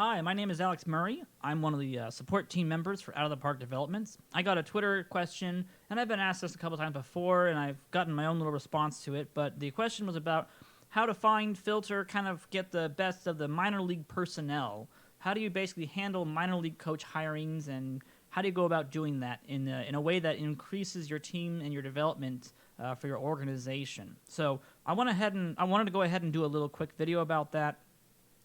Hi, my name is Alex Murray. I'm one of the support team members for Out of the Park Developments. I got a Twitter question, and I've been asked this a couple times before, and I've gotten my own little response to it. But the question was about how to find, filter, kind of get the best of the minor league personnel. How do you basically handle minor league coach hirings, and how do you go about doing that in a way that increases your team and your development for your organization? So I wanted to go ahead and do a little quick video about that,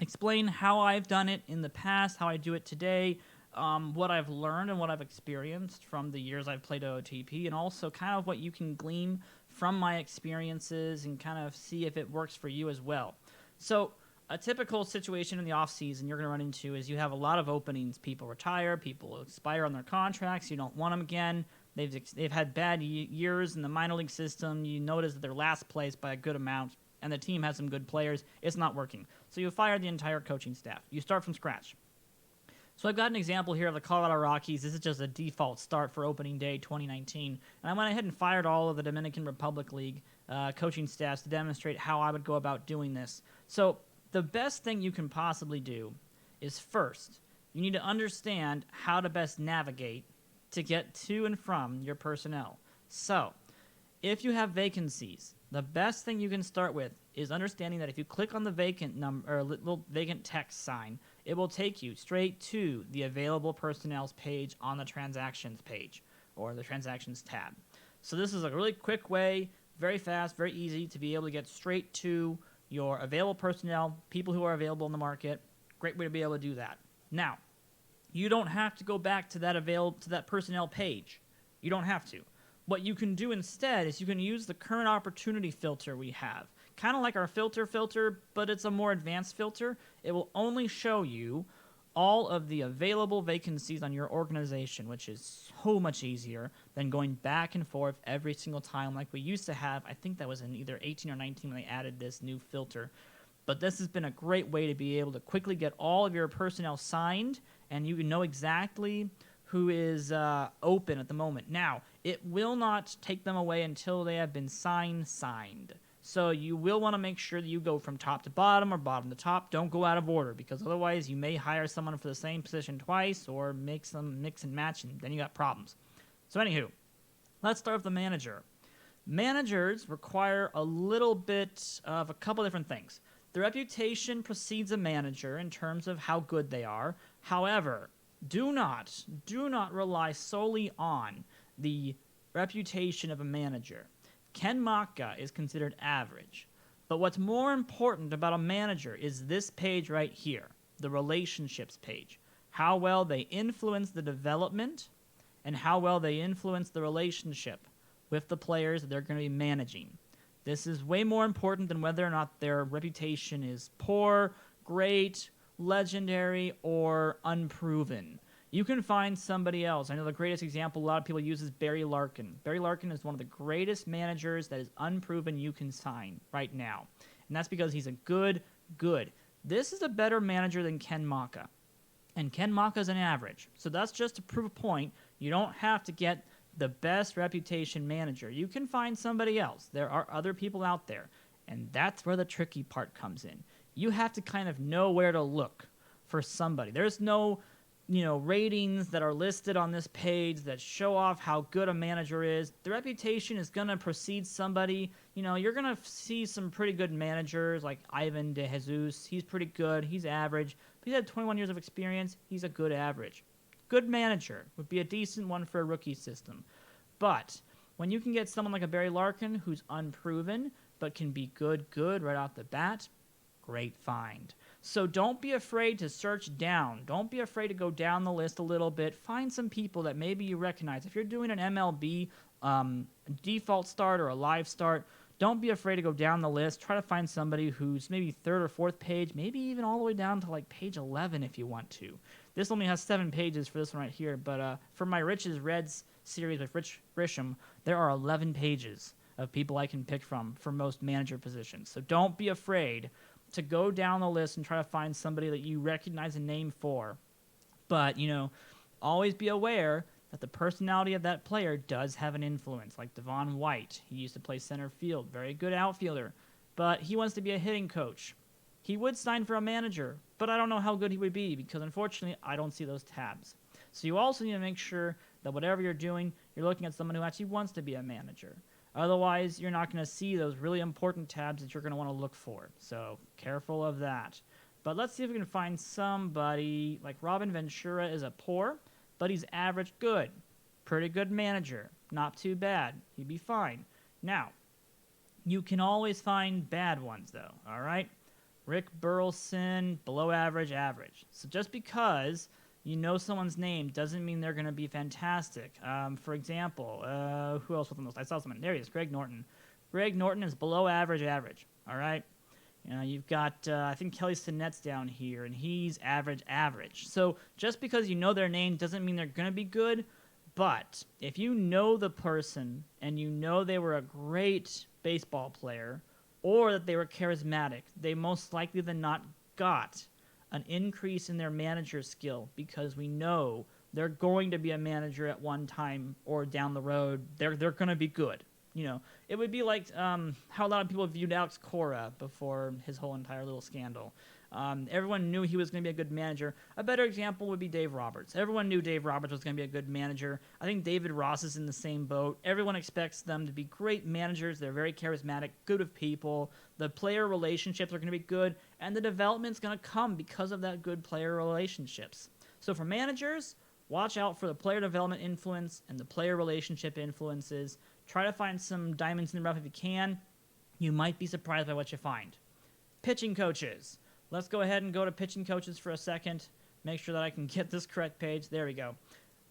explain how I've done it in the past, how I do it today, what I've learned and what I've experienced from the years I've played OOTP, and also kind of what you can glean from my experiences and kind of see if it works for you as well. So a typical situation in the off-season you're going to run into is you have a lot of openings. People retire, people expire on their contracts, you don't want them again. They've had bad years in the minor league system. You notice that they're last place by a good amount, and the team has some good players. It's not working. So you fire the entire coaching staff. You start from scratch. So I've got an example here of the Colorado Rockies. This is just a default start for opening day 2019. And I went ahead and fired all of the Dominican Republic League coaching staffs to demonstrate how I would go about doing this. So the best thing you can possibly do is, first, you need to understand how to best navigate to get to and from your personnel. So if you have vacancies, the best thing you can start with is understanding that if you click on the vacant number or little vacant text sign, it will take you straight to the available personnel's page on the transactions page or the transactions tab. So this is a really quick way, very fast, very easy to be able to get straight to your available personnel, people who are available in the market. Great way to be able to do that. Now, you don't have to go back to that personnel page. You don't have to. What you can do instead is you can use the current opportunity filter we have. Kind of like our filter, but it's a more advanced filter. It will only show you all of the available vacancies on your organization, which is so much easier than going back and forth every single time like we used to have. I think that was in either 18 or 19 when they added this new filter. But this has been a great way to be able to quickly get all of your personnel signed, and you can know exactly who is open at the moment. Now, it will not take them away until they have been signed. So you will want to make sure that you go from top to bottom or bottom to top. Don't go out of order, because otherwise you may hire someone for the same position twice or make some mix and match, and then you got problems. So anywho, let's start with the manager. Managers require a little bit of a couple different things. The reputation precedes a manager in terms of how good they are. However, do not rely solely on the reputation of a manager. Ken Maka is considered average. But what's more important about a manager is this page right here, the relationships page. How well they influence the development and how well they influence the relationship with the players that they're going to be managing. This is way more important than whether or not their reputation is poor, great, legendary, or unproven. You can find somebody else. I know the greatest example a lot of people use is Barry Larkin. Barry Larkin is one of the greatest managers that is unproven you can sign right now. And that's because he's a good. This is a better manager than Ken Maka. And Ken Maka is an average. So that's just to prove a point. You don't have to get the best reputation manager. You can find somebody else. There are other people out there. And that's where the tricky part comes in. You have to kind of know where to look for somebody. There's no ratings that are listed on this page that show off how good a manager is. The reputation is going to precede somebody. You're going to see some pretty good managers like Ivan De Jesus. He's pretty good. He's average. But he's had 21 years of experience. He's a good average. Good manager would be a decent one for a rookie system. But when you can get someone like a Barry Larkin who's unproven but can be good right off the bat, great find. So don't be afraid to search down. Don't be afraid to go down the list a little bit. Find some people that maybe you recognize. If you're doing an MLB default start or a live start, don't be afraid to go down the list. Try to find somebody who's maybe third or fourth page, maybe even all the way down to like page 11 if you want to. This only has 7 pages for this one right here, but for my Rich's Reds series with Rich Grisham, there are 11 pages of people I can pick from for most manager positions. So don't be afraid to go down the list and try to find somebody that you recognize a name for. But, always be aware that the personality of that player does have an influence. Like Devon White, he used to play center field, very good outfielder, but he wants to be a hitting coach. He would sign for a manager, but I don't know how good he would be because unfortunately I don't see those tabs. So you also need to make sure that whatever you're doing, you're looking at someone who actually wants to be a manager. Otherwise, you're not going to see those really important tabs that you're going to want to look for. So careful of that. But let's see if we can find somebody like Robin Ventura is a poor, but he's average good. Pretty good manager. Not too bad. He'd be fine. Now, you can always find bad ones, though, all right? Rick Burleson, below average, average. So just because you know someone's name doesn't mean they're going to be fantastic. For example, who else was on the list? I saw someone. There he is, Greg Norton. Greg Norton is below average, average, all right? You've got, I think Kelly Sinet's down here, and he's average, average. So just because you know their name doesn't mean they're going to be good, but if you know the person and you know they were a great baseball player or that they were charismatic, they most likely than not got an increase in their manager skill because we know they're going to be a manager at one time or down the road. They're going to be good. It would be like how a lot of people viewed Alex Cora before his whole entire little scandal. Everyone knew he was going to be a good manager. A better example would be Dave Roberts. Everyone knew Dave Roberts was going to be a good manager. I think David Ross is in the same boat. Everyone expects them to be great managers. They're very charismatic, good with people. The player relationships are going to be good, and the development's going to come because of that good player relationships. So for managers, watch out for the player development influence and the player relationship influences. Try to find some diamonds in the rough if you can. You might be surprised by what you find. Pitching coaches. Let's go ahead and go to pitching coaches for a second. Make sure that I can get this correct page. There we go.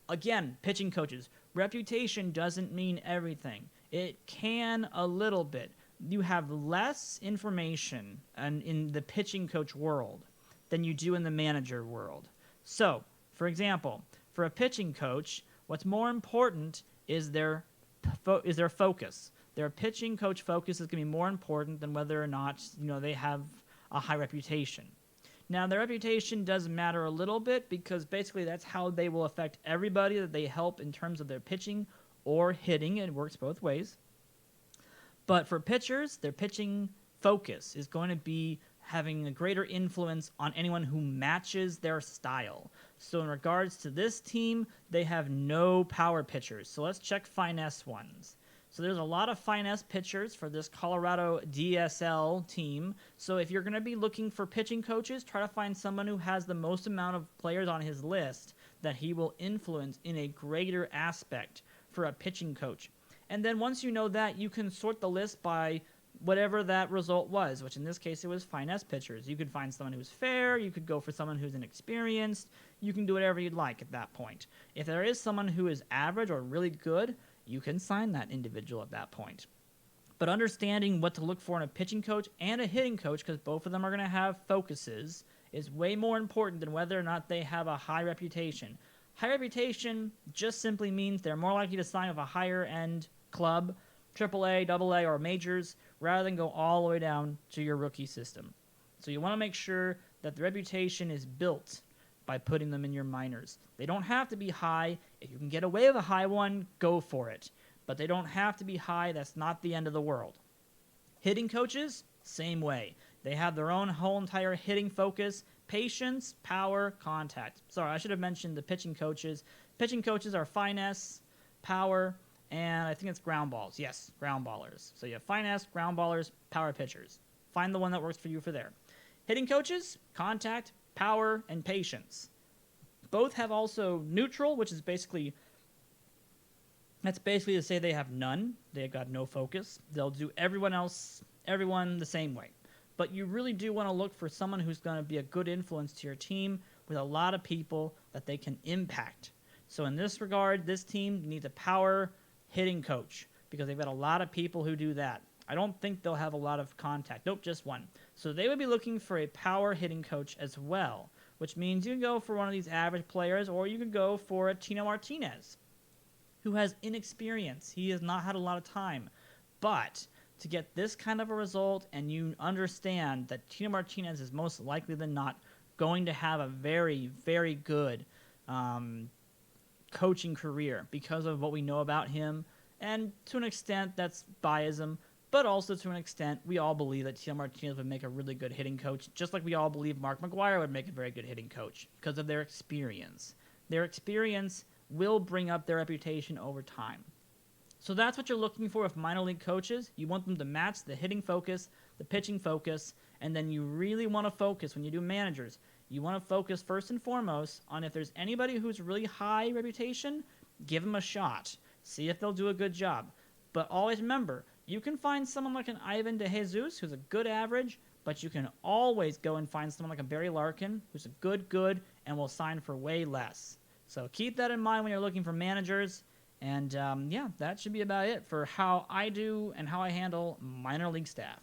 Again, pitching coaches. Reputation doesn't mean everything. It can a little bit. You have less information in the pitching coach world than you do in the manager world. So, for example, for a pitching coach, what's more important is their focus. Their pitching coach focus is going to be more important than whether or not they have a high reputation. Now, their reputation does matter a little bit because basically that's how they will affect everybody that they help in terms of their pitching or hitting. It works both ways. But for pitchers, their pitching focus is going to be having a greater influence on anyone who matches their style. So in regards to this team, they have no power pitchers. So let's check finesse ones. So there's a lot of finesse pitchers for this Colorado DSL team. So if you're going to be looking for pitching coaches, try to find someone who has the most amount of players on his list that he will influence in a greater aspect for a pitching coach. And then once you know that, you can sort the list by whatever that result was, which in this case it was finesse pitchers. You could find someone who's fair, you could go for someone who's inexperienced, you can do whatever you'd like at that point. If there is someone who is average or really good, you can sign that individual at that point. But understanding what to look for in a pitching coach and a hitting coach, because both of them are going to have focuses, is way more important than whether or not they have a high reputation. High reputation just simply means they're more likely to sign with a higher end club, AAA, AA, or majors, rather than go all the way down to your rookie system. So you want to make sure that the reputation is built by putting them in your minors. They don't have to be high. If you can get away with a high one, go for it. But they don't have to be high. That's not the end of the world. Hitting coaches, same way. They have their own whole entire hitting focus, patience, power, contact. Sorry, I should have mentioned the pitching coaches. Pitching coaches are finesse, power, and I think it's ground balls. Yes, ground ballers. So you have finesse, ground ballers, power pitchers. Find the one that works for you for there. Hitting coaches, contact, power, and patience. Both have also neutral, which is basically to say they have none. They've got no focus. They'll do everyone the same way. But you really do want to look for someone who's going to be a good influence to your team with a lot of people that they can impact. So in this regard, this team needs a power hitting coach because they've got a lot of people who do that. I don't think they'll have a lot of contact. Nope, just one. So they would be looking for a power hitting coach as well, which means you can go for one of these average players or you could go for a Tino Martinez, who has inexperience. He has not had a lot of time. But to get this kind of a result, and you understand that Tino Martinez is most likely than not going to have a very, very good coaching career because of what we know about him. And to an extent, that's biasm. But also, to an extent, we all believe that Tito Martinez would make a really good hitting coach, just like we all believe Mark McGwire would make a very good hitting coach because of their experience. Their experience will bring up their reputation over time. So that's what you're looking for with minor league coaches. You want them to match the hitting focus, the pitching focus, and then you really want to focus when you do managers. You want to focus first and foremost on if there's anybody who's really high reputation, give them a shot. See if they'll do a good job. But always remember, you can find someone like an Ivan De Jesus who's a good average, but you can always go and find someone like a Barry Larkin who's a good, and will sign for way less. So keep that in mind when you're looking for managers. And yeah, that should be about it for how I do and how I handle minor league staff.